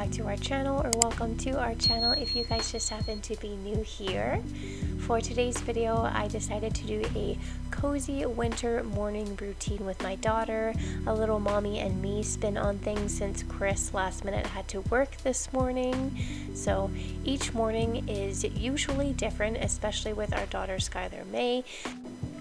back to our channel, or welcome to our channel if you guys just happen to be new here. For today's video, I decided to do a cozy winter morning routine with my daughter, a little mommy and me spin on things since Chris last minute had to work this morning. So each morning is usually different, especially with our daughter Skylar-May.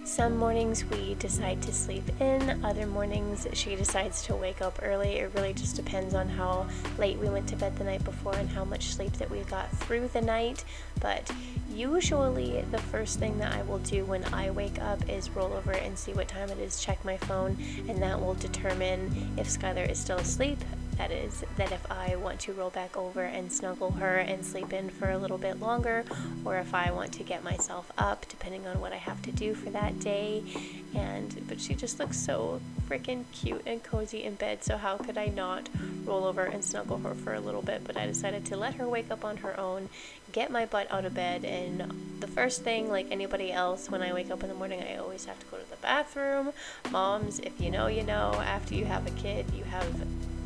Some mornings we decide to sleep in, other mornings she decides to wake up early. It really just depends on how late we went to bed the night before and how much sleep that we got through the night. But usually the first thing that I will do when I wake up is roll over and see what time it is, check my phone, and that will determine if Skylar is still asleep. That is, that if I want to roll back over and snuggle her and sleep in for a little bit longer, or if I want to get myself up, depending on what I have to do for that day. But she just looks so freaking cute and cozy in bed, so how could I not roll over and snuggle her for a little bit? But I decided to let her wake up on her own, get my butt out of bed, and the first thing, like anybody else, when I wake up in the morning, I always have to go to the bathroom. Moms, if you know, you know, after you have a kid, you have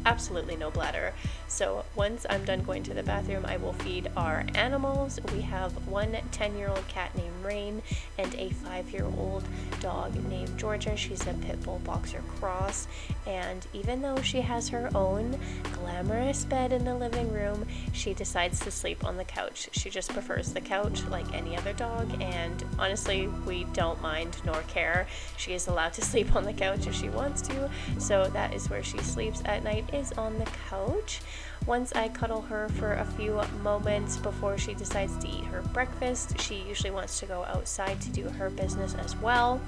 absolutely no bladder. So once I'm done going to the bathroom, I will feed our animals. We have one 10-year-old cat named Rain and a 5-year-old dog named Georgia. She's a pit bull boxer cross, and even though she has her own glamorous bed in the living room, she decides to sleep on the couch. She just prefers the couch like any other dog, and honestly, we don't mind nor care. She is allowed to sleep on the couch if she wants to, so that is where she sleeps at night, is on the couch. Once I cuddle her for a few moments before she decides to eat her breakfast, she usually wants to go outside to do her business as well.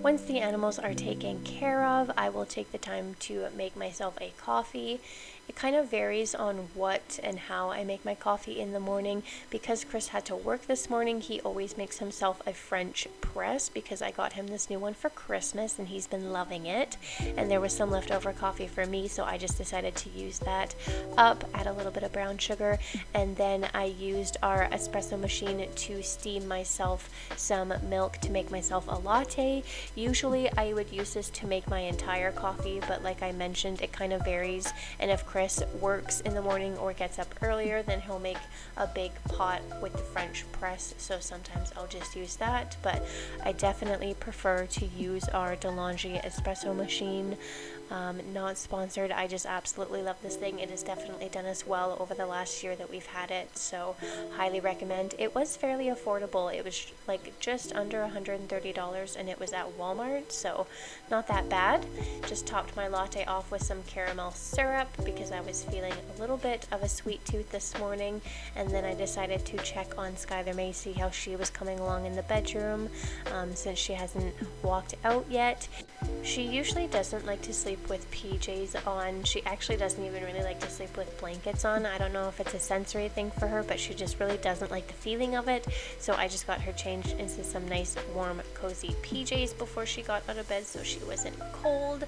Once the animals are taken care of, I will take the time to make myself a coffee. It kind of varies on what and how I make my coffee in the morning. Because Chris had to work this morning, he always makes himself a French press because I got him this new one for Christmas and he's been loving it. And there was some leftover coffee for me, so I just decided to use that up, add a little bit of brown sugar, and then I used our espresso machine to steam myself some milk to make myself a latte. Usually I would use this to make my entire coffee, but like I mentioned, it kind of varies, and if Chris works in the morning or gets up earlier, then he'll make a big pot with the French press, so sometimes I'll just use that. But I definitely prefer to use our DeLonghi espresso machine. Not sponsored, I just absolutely love this thing. It has definitely done us well over the last year that we've had it, so highly recommend. It was fairly affordable. It was like just under $130 and it was at Walmart, so not that bad. Just topped my latte off with some caramel syrup because I was feeling a little bit of a sweet tooth this morning, and then I decided to check on Skylar-May, see how she was coming along in the bedroom, since she hasn't walked out yet. She usually doesn't like to sleep with PJs on. She actually doesn't even really like to sleep with blankets on. I don't know if it's a sensory thing for her, but she just really doesn't like the feeling of it. So I just got her changed into some nice warm cozy PJs before she got out of bed so she wasn't cold.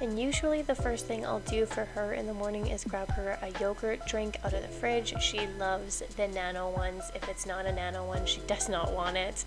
And usually the first thing I'll do for her in the morning is grab her a yogurt drink out of the fridge. She loves the nano ones. If it's not a nano one, she does not want it.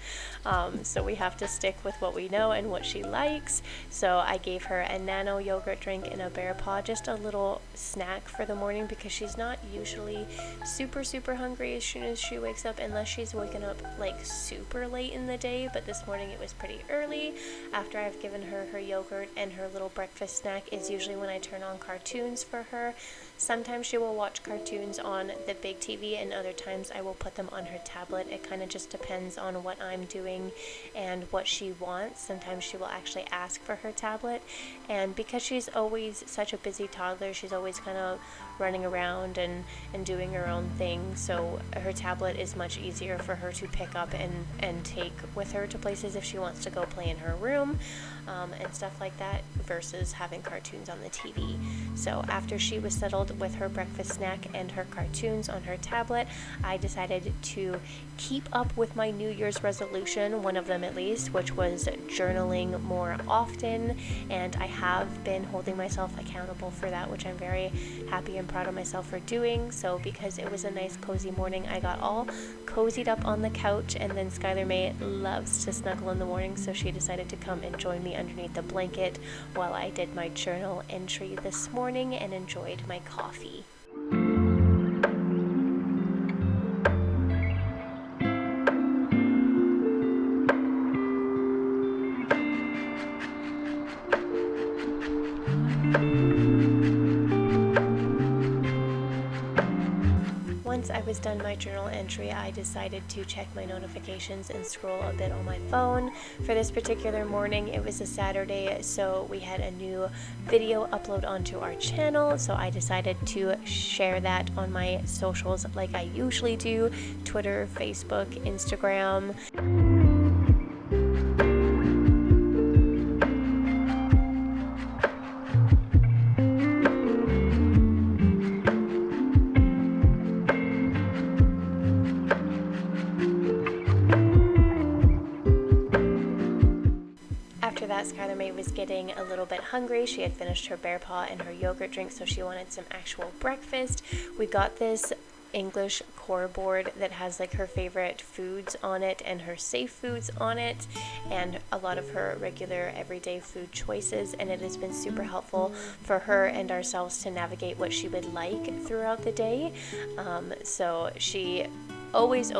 So we have to stick with what we know and what she likes. So I gave her a nano yogurt drink in a bear paw, just a little snack for the morning, because she's not usually super hungry as soon as she wakes up, unless she's waken up like super late in the day. But this morning it was pretty early. After I've given her her yogurt and her little breakfast snack is usually when I turn on cartoons for her. Sometimes she will watch cartoons on the big TV, and other times I will put them on her tablet. It kind of just depends on what I'm doing and what she wants. Sometimes she will actually ask for her tablet, and because she's always such a busy toddler, she's always kind of running around and doing her own thing, so her tablet is much easier for her to pick up and take with her to places if she wants to go play in her room and stuff like that, versus having having cartoons on the TV. So after she was settled with her breakfast snack and her cartoons on her tablet, I decided to keep up with my New Year's resolution, one of them at least, which was journaling more often, and I have been holding myself accountable for that, which I'm very happy and proud of myself for doing. So because it was a nice cozy morning, I got all cozied up on the couch, and then Skylar-May loves to snuggle in the morning, so she decided to come and join me underneath the blanket while I did my journal entry this morning and enjoyed my coffee. Once I was done my journal entry, I decided to check my notifications and scroll a bit on my phone. For this particular morning, it was a Saturday, so we had a new video upload onto our channel, so I decided to share that on my socials like I usually do: Twitter, Facebook, Instagram. After that, Skylar-May was getting a little bit hungry. She had finished her bear paw and her yogurt drink, so she wanted some actual breakfast. We got this English core board that has like her favorite foods on it and her safe foods on it and a lot of her regular everyday food choices, and it has been super helpful for her and ourselves to navigate what she would like throughout the day. So she always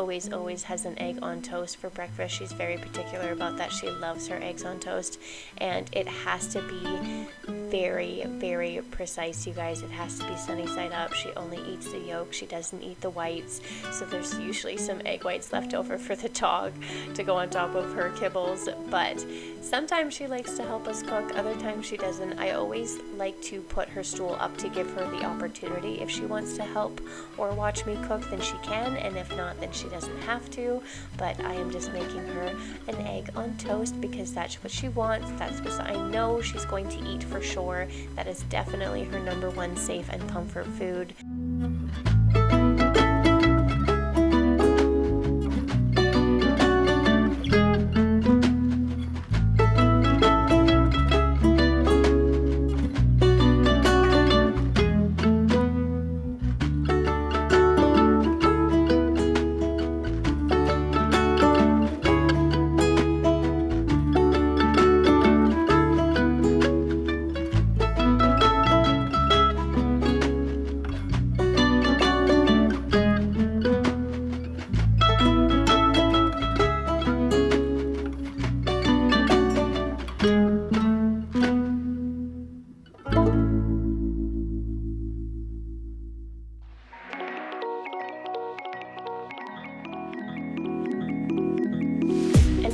has an egg on toast for breakfast. She's very particular about that. She loves her eggs on toast, and it has to be very precise, you guys. It has to be sunny side up. She only eats the yolk. She doesn't eat the whites, so there's usually some egg whites left over for the dog to go on top of her kibbles. But sometimes she likes to help us cook, other times she doesn't. I always like to put her stool up to give her the opportunity. If she wants to help or watch me cook, then she can, and if not, then she doesn't have to. But I am just making her an egg on toast because that's what she wants. That's what I know she's going to eat for sure. That is definitely her number one safe and comfort food.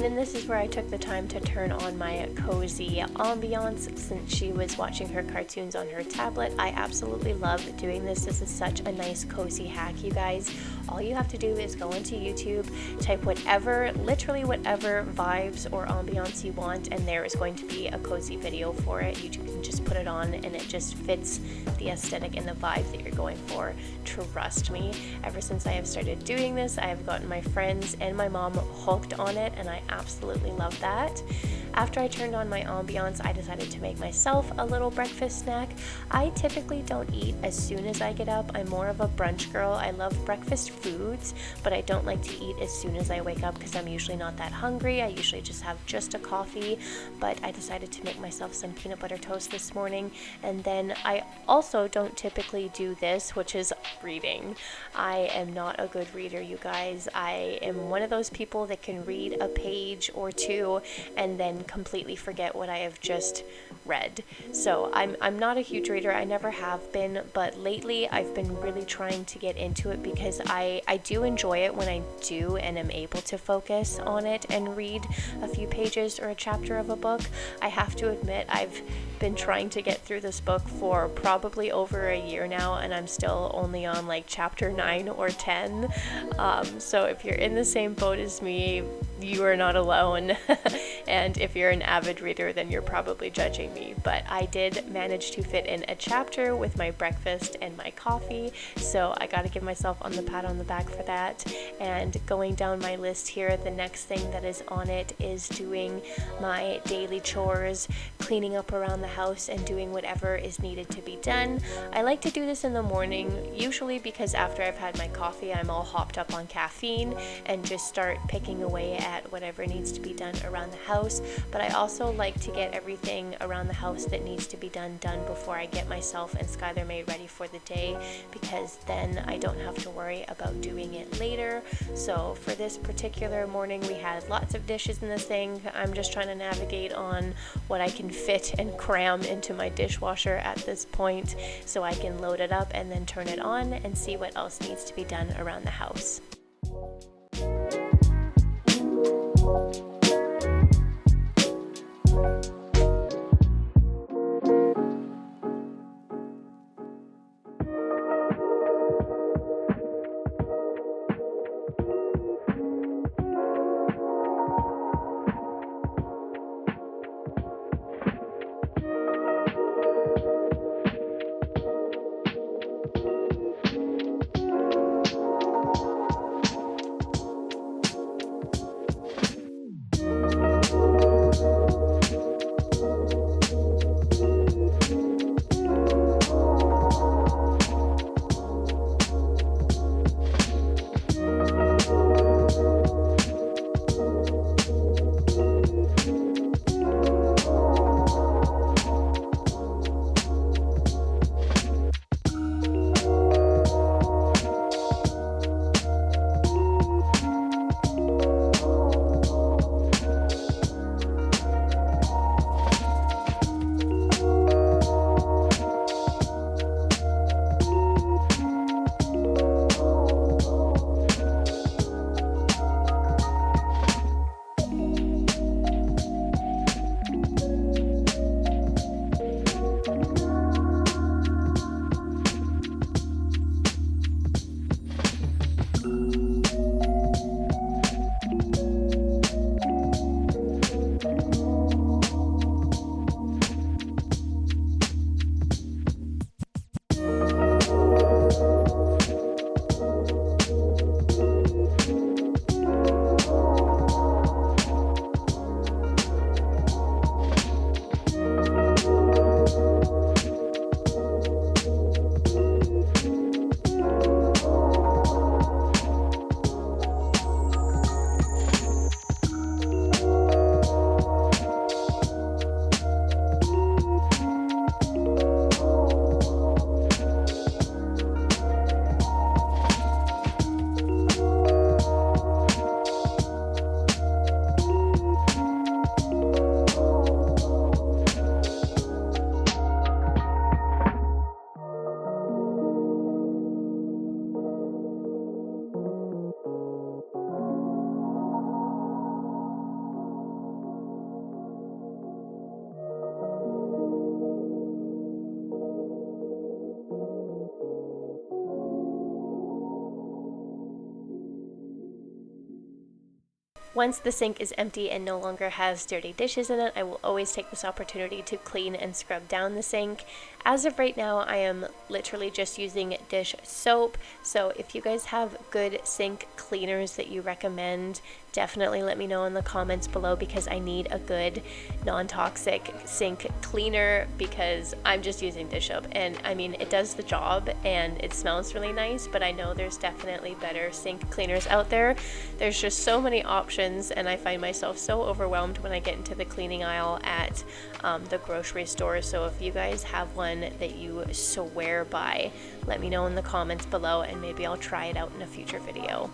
then this is where I took the time to turn on my cozy Ambiance since she was watching her cartoons on her tablet. I absolutely love doing this. This is such a nice cozy hack, you guys. All you have to do is go into YouTube, type whatever, literally whatever vibes or ambiance you want, and there is going to be a cozy video for it. You can just put it on and it just fits the aesthetic and the vibe that you're going for. Trust me, ever since I have started doing this, I have gotten my friends and my mom hooked on it, and I absolutely love that. After I turned on my Ambiance, I decided to make myself a little breakfast snack. I typically don't eat as soon as I get up. I'm more of a brunch girl. I love breakfast foods, but I don't like to eat as soon as I wake up because I'm usually not that hungry. I usually just have just a coffee, but I decided to make myself some peanut butter toast this morning. And then I also don't typically do this, which is reading. I am not a good reader, you guys. I am one of those people that can read a page or two and then completely forget what I have just read. So I'm not a huge reader. I never have been, but lately I've been really trying to get into it because I do enjoy it when I do and am able to focus on it and read a few pages or a chapter of a book. I have to admit, I've been trying to get through this book for probably over a year now, and I'm still only on like chapter 9 or 10. So if you're in the same boat as me, you are not alone. And if you're an avid reader, then you're probably judging me. But I did manage to fit in a chapter with my breakfast and my coffee, so I gotta give myself on the pat on the back for that. And going down my list here, the next thing that is on it is doing my daily chores, cleaning up around the house and doing whatever is needed to be done. I like to do this in the morning, usually because after I've had my coffee, I'm all hopped up on caffeine and just start picking away at whatever needs to be done around the house. But I also like to get everything around the house that needs to be done before I get myself and Skylar-may ready for the day, because then I don't have to worry about doing it later. So for this particular morning, we had lots of dishes in the sink. I'm just trying to navigate on what I can fit and cram into my dishwasher at this point, so I can load it up and then turn it on and see what else needs to be done around the house. Once the sink is empty and no longer has dirty dishes in it, I will always take this opportunity to clean and scrub down the sink. As of right now, I am literally just using dish soap, so if you guys have good sink cleaners that you recommend, definitely let me know in the comments below, because I need a good non-toxic sink cleaner, because I'm just using dish soap, and I mean, it does the job and it smells really nice, but I know there's definitely better sink cleaners out there. There's just so many options, and I find myself so overwhelmed when I get into the cleaning aisle at the grocery store. So if you guys have one that you swear by, let me know in the comments below, and maybe I'll try it out in a future video.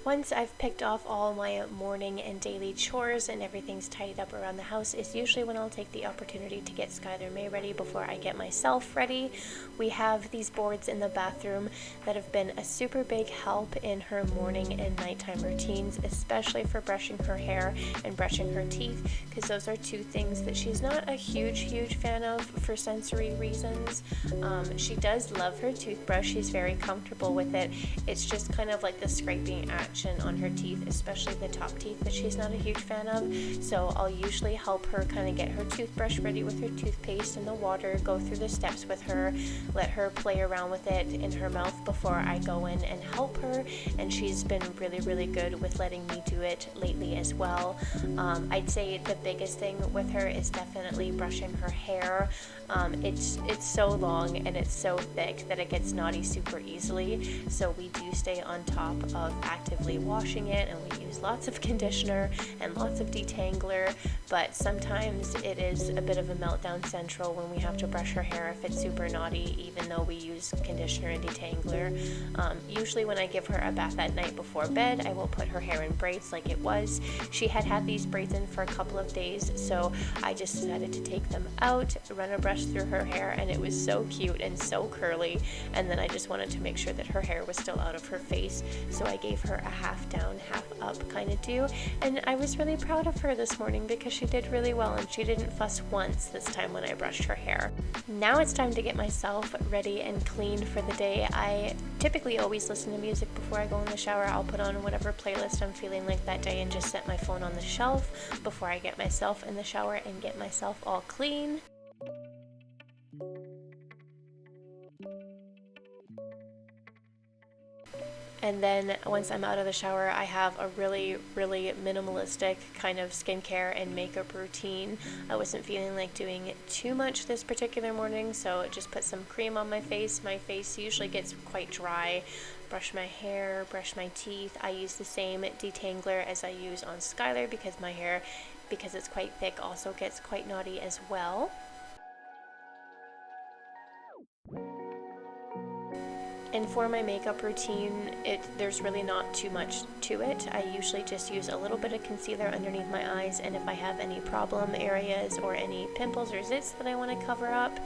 Once I've picked off all my morning and daily chores and everything's tidied up around the house is usually when I'll take the opportunity to get Skylar-May ready before I get myself ready. We have these boards in the bathroom that have been a super big help in her morning and nighttime routines, especially for brushing her hair and brushing her teeth, because those are two things that she's not a huge fan of for sensory reasons. She does love her toothbrush. She's very comfortable with it. It's just kind of like the scraping action on her teeth, especially the top teeth, that she's not a huge fan of. So I'll usually help her kind of get her toothbrush ready with her toothpaste in the water, go through the steps with her, let her play around with it in her mouth before I go in and help her, and she's been really good with letting me do it lately as well. I'd say the biggest thing with her is definitely brushing her hair. It's so long and it's so thick that it gets knotty super easily, so we do stay on top of actively washing it, and we use lots of conditioner and lots of detangler, but sometimes it is a bit of a meltdown central when we have to brush her hair if it's super knotty, even though we use conditioner and detangler. Usually when I give her a bath at night before bed, I will put her hair in braids like it was. She had these braids in for a couple of days, so I just decided to take them out, run a brush through her hair, and it was so cute and so curly, and then I just wanted to make sure that her hair was still out of her face, so I gave her a half down, half up kind of do, and I was really proud of her this morning because she did really well and she didn't fuss once this time when I brushed her hair. Now it's time to get myself ready and clean for the day. I typically always listen to music before I go in the shower. I'll put on whatever playlist I'm feeling like that day and just set my phone on the shelf before I get myself in the shower and get myself all clean. And then once I'm out of the shower, I have a really minimalistic kind of skincare and makeup routine. I wasn't feeling like doing too much this particular morning, so just put some cream on my face. My face usually gets quite dry. Brush my hair, brush my teeth. I use the same detangler as I use on Skylar because my hair, because it's quite thick, also gets quite knotty as well. And for my makeup routine, there's really not too much to it. I usually just use a little bit of concealer underneath my eyes, and if I have any problem areas or any pimples or zits that I want to cover up,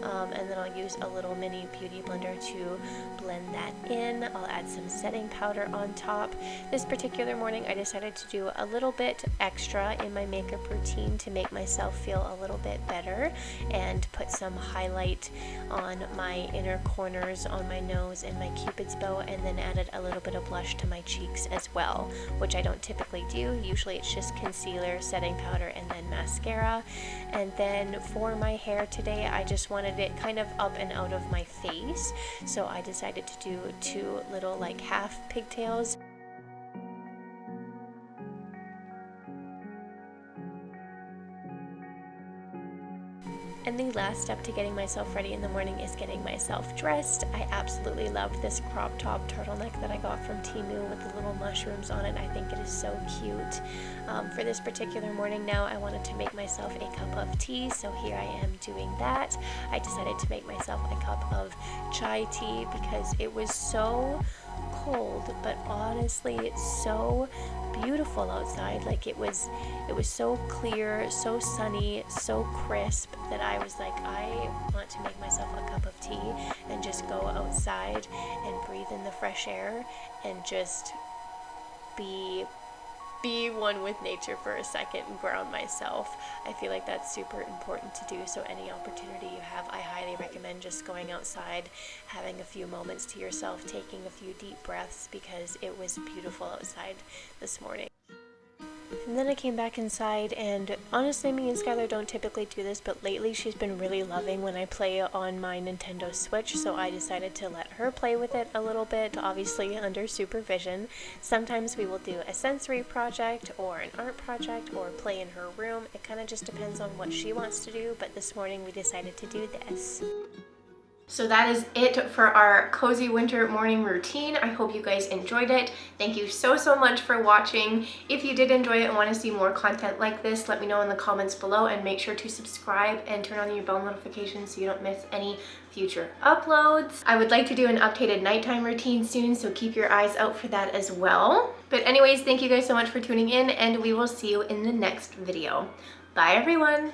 and then I'll use a little mini beauty blender to blend that in. I'll add some setting powder on top. This particular morning I decided to do a little bit extra in my makeup routine to make myself feel a little bit better, and put some highlight on my inner corners on my nose and my cupid's bow, and then added a little bit of blush to my cheeks as well, which I don't typically do. Usually it's just concealer, setting powder, and then mascara. And then for my hair today, I just wanted it kind of up and out of my face, so I decided to do two little like half pigtails. And the last step to getting myself ready in the morning is getting myself dressed. I absolutely love this crop top turtleneck that I got from Temu with the little mushrooms on it. I think it is so cute. For this particular morning now, I wanted to make myself a cup of tea, so here I am doing that. I decided to make myself a cup of chai tea because it was so cold, but honestly it's so beautiful outside. Like it was so clear, so sunny, so crisp that I was like, I want to make myself a cup of tea and just go outside and breathe in the fresh air and just be one with nature for a second and ground myself. I feel like that's super important to do, so any opportunity you have, I highly recommend just going outside, having a few moments to yourself, taking a few deep breaths, because it was beautiful outside this morning. And then I came back inside, and honestly, me and Skylar don't typically do this, but lately she's been really loving when I play on my Nintendo Switch, so I decided to let her play with it a little bit, obviously under supervision. Sometimes we will do a sensory project or an art project or play in her room. It kind of just depends on what she wants to do, but this morning we decided to do this. So that is it for our cozy winter morning routine. I hope you guys enjoyed it. Thank you so much for watching. If you did enjoy it and want to see more content like this, let me know in the comments below, and make sure to subscribe and turn on your bell notifications so you don't miss any future uploads. I would like to do an updated nighttime routine soon, so keep your eyes out for that as well. But anyways, thank you guys so much for tuning in, and we will see you in the next video. Bye everyone!